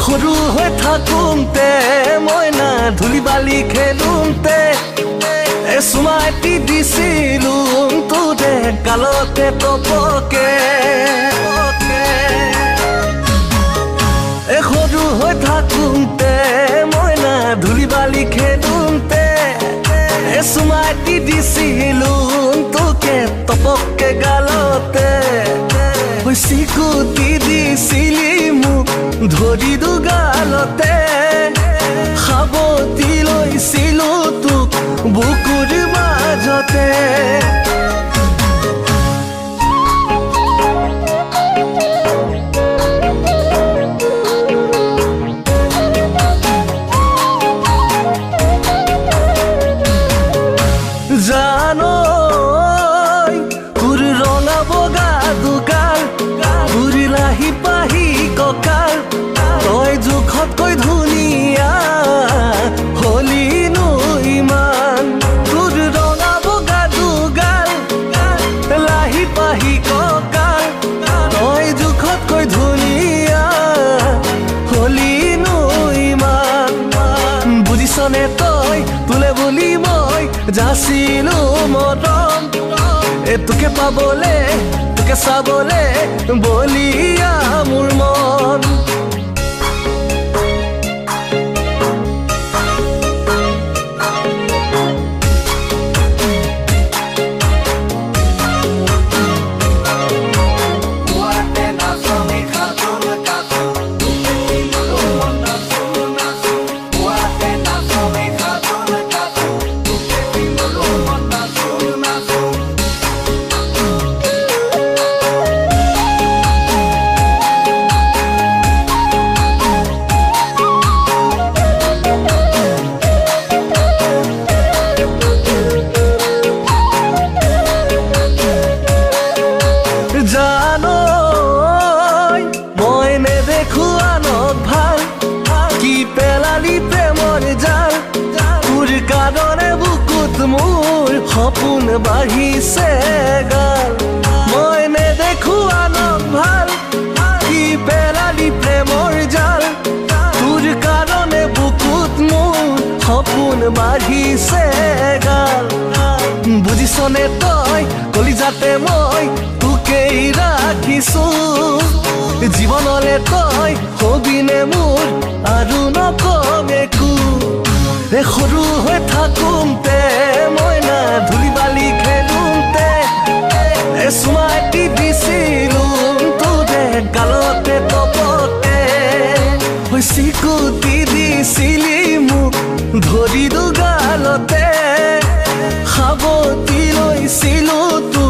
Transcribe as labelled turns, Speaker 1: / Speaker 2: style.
Speaker 1: সৰু হৈ থাকোঁতে মই না ধূলি বালি খেলোঁতে চুমাটি দিছিলোঁ তোৰে গালতে টপকে সৰু হৈ থাকোঁতে মই না ধূলি বালি খেলোঁতে চুমাটি দিছিলোঁ তোকে টপকে গালতে চিকুটি দিছিলি মোক ধৰি দুগালতে সাৱটি লৈছিলোঁ তোক বুকুৰ মাজতে জানো তোৰ ৰঙা বগা দুগাল লাহি পাহি ককাল তই জোখতকৈ ধুনীয়া হলিনো ইমান তোৰ ৰঙা বগা দুগাল লাহি পাহি ককাল তই জোখতকৈ ধুনীয়া হলিনো ইমান বুজিছনে তই তোলে বুলি মই যাচিলোঁ মৰম তোকে পাবলে তোকে চাবলে বলিয়া মোৰ মন জানো মই নেদেখো আনক ভাল কি পেলালি প্ৰেমৰ জাল তোৰ কাৰণে বুকুত মোৰ সপোন বাঢ়িছে গাল মই নেদেখো আনক ভাল কি পেলালি প্ৰেমৰ জাল তোৰ কাৰণে বুকুত মোৰ সপোন বাঢ়িছে গাল বুজিছনে তই কলিজাতে মই তোকেই ৰাখিছোঁ জীৱনলে তই হবিনে মোৰ আৰু নকম একো সৰু হৈ থাকোঁতে মই না ধূলি বালি খেলোঁতে চুমাটি দিছিলোঁ তোৰে গালতে টপকে চিকুটি দিছিলি মোক ধৰি দুগালতে সাৱটি লৈছিলোঁ তোক